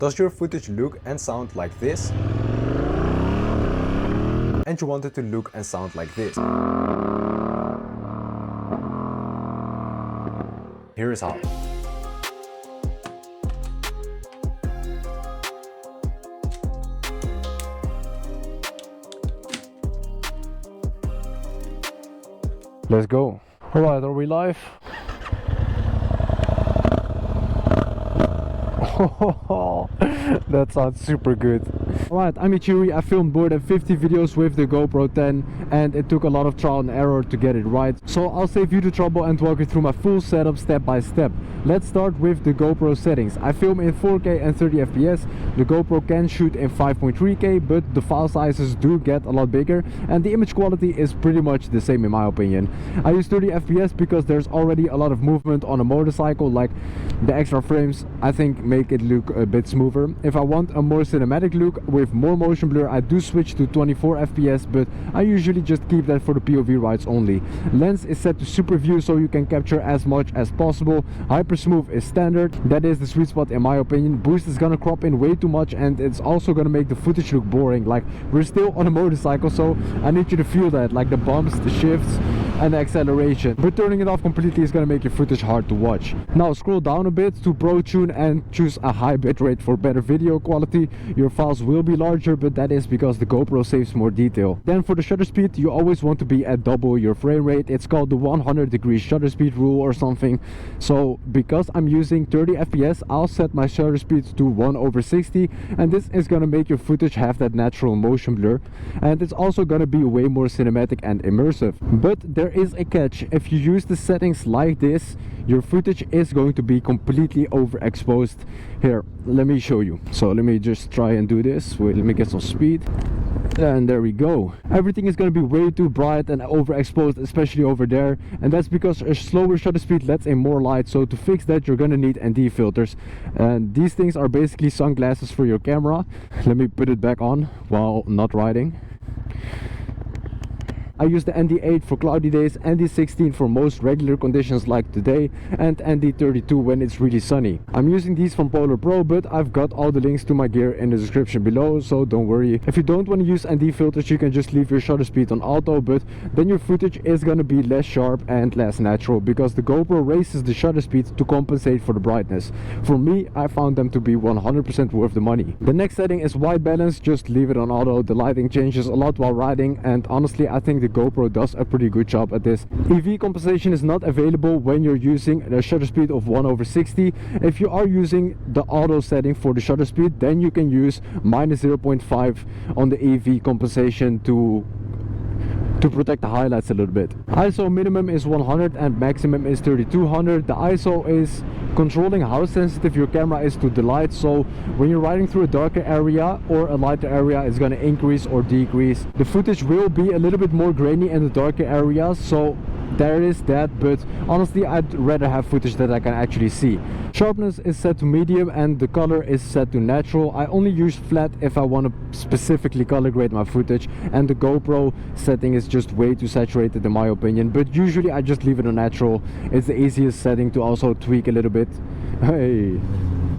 Does your footage look and sound like this? And you want it to look and sound like this? Here is how. Let's go. Alright, are we live? That sounds super good. Alright, I'm Ichiri. I filmed more than 50 videos with the GoPro 10 and it took a lot of trial and error to get it right. So I'll save you the trouble and walk you through my full setup step by step. Let's start with the GoPro settings. I film in 4K and 30 FPS. The GoPro can shoot in 5.3K, but the file sizes do get a lot bigger and the image quality is pretty much the same in my opinion. I use 30 FPS because there's already a lot of movement on a motorcycle, like the extra frames I think make it look a bit smoother. If I want a more cinematic look with more motion blur, I do switch to 24 FPS, but I usually just keep that for the POV rides only. Lens is set to super view so you can capture as much as possible. Hyper smooth is standard. That is the sweet spot in my opinion. Boost is gonna crop in way too much and it's also gonna make the footage look boring. Like, we're still on a motorcycle, so I need you to feel that, like the bumps, the shifts and the acceleration. But turning it off completely is gonna make your footage hard to watch. Now scroll down a bit to Pro Tune and choose a high bitrate for better video quality. Your files will be larger, but that is because the GoPro saves more detail. Then for the shutter speed, you always want to be at double your frame rate. It's called the 100-degree shutter speed rule or something. So because I'm using 30 FPS, I'll set my shutter speed to 1/60, and this is gonna make your footage have that natural motion blur, and it's also gonna be way more cinematic and immersive. But there is a catch. If you use the settings like this, your footage is going to be completely overexposed. Here, let me show you. So let me just try and do this. Wait, let me get some speed. And there we go. Everything is going to be way too bright and overexposed, especially over there, and that's because a slower shutter speed lets in more light. So to fix that, you're going to need ND filters, and these things are basically sunglasses for your camera. Let me put it back on while not riding. I use the ND8 for cloudy days, ND16 for most regular conditions like today, and ND32 when it's really sunny. I'm using these from Polar Pro, but I've got all the links to my gear in the description below, so don't worry. If you don't want to use ND filters, you can just leave your shutter speed on auto, but then your footage is gonna be less sharp and less natural because the GoPro raises the shutter speed to compensate for the brightness. For me, I found them to be 100% worth the money. The next setting is white balance. Just leave it on auto. The lighting changes a lot while riding, and honestly I think the GoPro does a pretty good job at this. EV compensation is not available when you're using a shutter speed of 1/60. If you are using the auto setting for the shutter speed, then you can use -0.5 on the EV compensation to protect the highlights a little bit. ISO minimum is 100 and maximum is 3200. The ISO is controlling how sensitive your camera is to the light, so when you're riding through a darker area or a lighter area, it's going to increase or decrease. The footage will be a little bit more grainy in the darker areas, so there is that, but honestly I'd rather have footage that I can actually see. Sharpness is set to medium and the color is set to natural. I only use flat if I want to specifically color grade my footage, and the GoPro setting is just way too saturated in my opinion, but usually I just leave it on natural. It's the easiest setting to also tweak a little bit. Hey.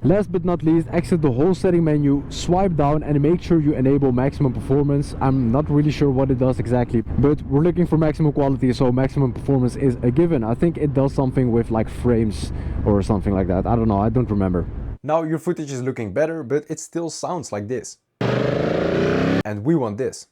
Last but not least, exit the whole setting menu, swipe down and make sure you enable maximum performance. I'm not really sure what it does exactly, but we're looking for maximum quality, so maximum performance is a given. I think it does something with like frames or something like that. I don't know, I don't remember. Now your footage is looking better, but it still sounds like this. And we want this.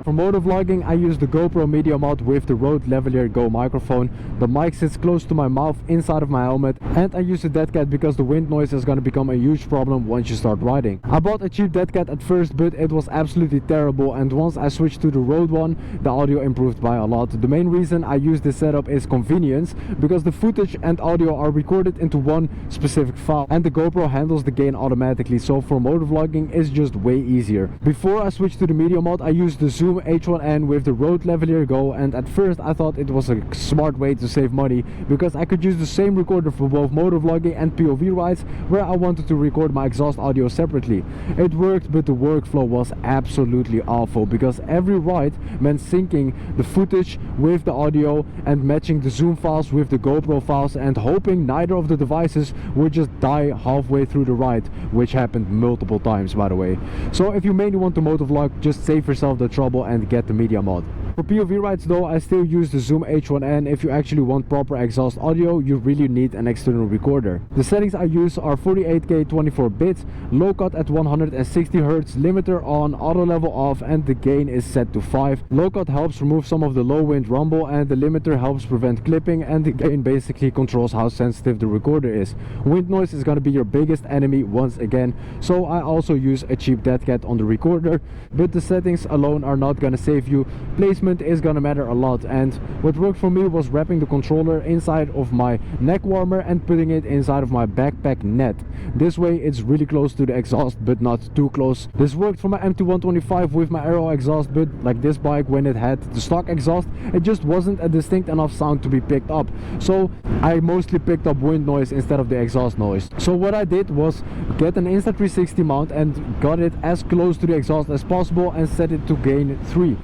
For motovlogging, I use the GoPro Media Mod with the Rode Lav Go microphone. The mic sits close to my mouth inside of my helmet, and I use a dead cat because the wind noise is going to become a huge problem once you start riding. I bought a cheap dead cat at first, but it was absolutely terrible, and once I switched to the Rode one, the audio improved by a lot. The main reason I use this setup is convenience, because the footage and audio are recorded into one specific file, and the GoPro handles the gain automatically, so for motovlogging it's just way easier. Before I switched to the Media Mod, I used the Zoom Zoom H1n with the Rode Lav Go, and at first I thought it was a smart way to save money because I could use the same recorder for both motovlogging and POV rides where I wanted to record my exhaust audio separately. It worked, but the workflow was absolutely awful because every ride meant syncing the footage with the audio and matching the zoom files with the GoPro files and hoping neither of the devices would just die halfway through the ride, which happened multiple times, by the way. So if you mainly want to motovlog, just save yourself the trouble and get the Media Mod. For POV rides though, I still use the Zoom H1n. If you actually want proper exhaust audio, you really need an external recorder. The settings I use are 48K 24 bits, low cut at 160 Hz, limiter on, auto level off, and the gain is set to 5. Low cut helps remove some of the low wind rumble, and the limiter helps prevent clipping, and the gain basically controls how sensitive the recorder is. Wind noise is gonna be your biggest enemy once again, so I also use a cheap dead cat on the recorder, but the settings alone are not gonna save you. Placement is gonna matter a lot, and what worked for me was wrapping the controller inside of my neck warmer and putting it inside of my backpack net. This way it's really close to the exhaust but not too close. This worked for my MT125 with my Aero exhaust, but like this bike, when it had the stock exhaust, it just wasn't a distinct enough sound to be picked up, so I mostly picked up wind noise instead of the exhaust noise. So what I did was get an Insta360 mount and got it as close to the exhaust as possible and set it to gain 3.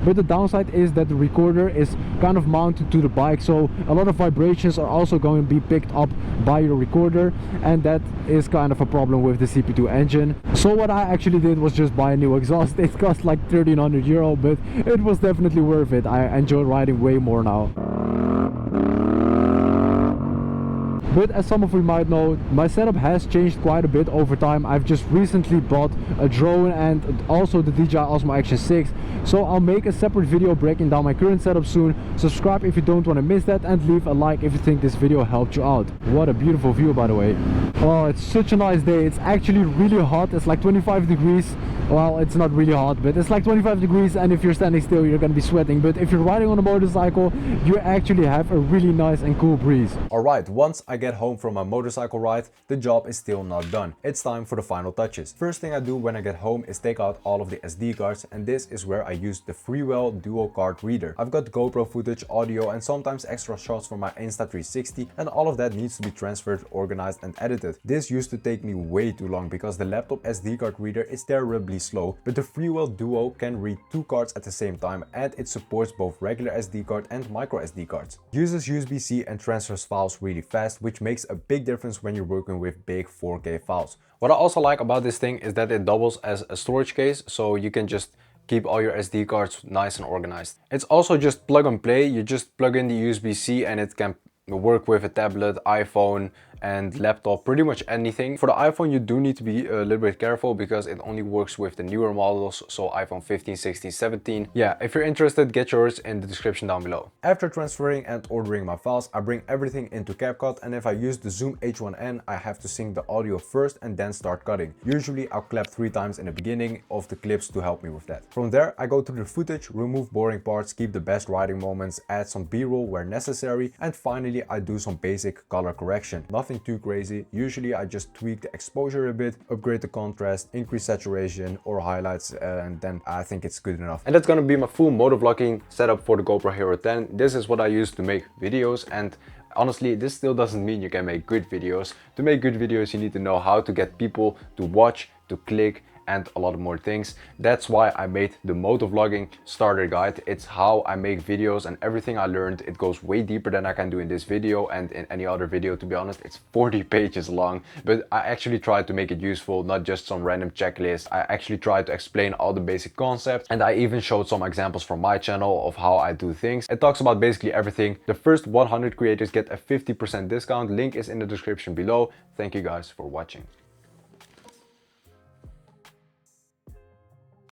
But the downside is that the recorder is kind of mounted to the bike, so a lot of vibrations are also going to be picked up by your recorder, and that is kind of a problem with the CP2 engine. So what I actually did was just buy a new exhaust. It cost like 1300 euro, but it was definitely worth it. I enjoy riding way more now. But as some of you might know, my setup has changed quite a bit over time. I've just recently bought a drone and also the DJI Osmo Action 6. So I'll make a separate video breaking down my current setup soon. Subscribe if you don't want to miss that, and leave a like if you think this video helped you out. What a beautiful view, by the way. Oh, it's such a nice day. It's actually really hot. It's like 25 degrees. Well, it's not really hot, but it's like 25 degrees, and if you're standing still, you're gonna be sweating. But if you're riding on a motorcycle, you actually have a really nice and cool breeze. Alright, once I get home from my motorcycle ride, the job is still not done. It's time for the final touches. First thing I do when I get home is take out all of the SD cards, and this is where I use the Freewell dual card reader. I've got GoPro footage, audio, and sometimes extra shots from my Insta360, and all of that needs to be transferred, organized, and edited. This used to take me way too long because the laptop SD card reader is terribly slow, but the Freewell Duo can read 2 cards at the same time, and it supports both regular SD card and micro SD cards. Uses USB-C and transfers files really fast, which makes a big difference when you're working with big 4K files. What I also like about this thing is that it doubles as a storage case, so you can just keep all your SD cards nice and organized. It's also just plug and play. You just plug in the USB-C and it can work with a tablet, iPhone, and laptop, pretty much anything. For the iPhone, you do need to be a little bit careful because it only works with the newer models, so iPhone 15, 16, 17. Yeah, if you're interested, get yours in the description down below. After transferring and ordering my files, I bring everything into CapCut, and if I use the Zoom H1n, I have to sync the audio first and then start cutting. Usually I'll clap 3 times in the beginning of the clips to help me with that. From there, I go through the footage, remove boring parts, keep the best riding moments, add some B-roll where necessary, and finally I do some basic color correction. Nothing too crazy. Usually I just tweak the exposure a bit, upgrade the contrast, increase saturation or highlights, and then I think it's good enough. And that's gonna be my full motovlogging setup for the GoPro Hero 10. This is what I use to make videos, and honestly, this still doesn't mean you can make good videos. To make good videos, you need to know how to get people to watch, to click, and a lot more things. That's why I made the motovlogging starter guide. It's how I make videos, and everything I learned, it goes way deeper than I can do in this video and in any other video. To be honest, it's 40 pages long, but I actually tried to make it useful, not just some random checklist. I actually tried to explain all the basic concepts, and I even showed some examples from my channel of how I do things. It talks about basically everything. The first 100 creators get a 50% discount. Link is in the description below. Thank you guys for watching.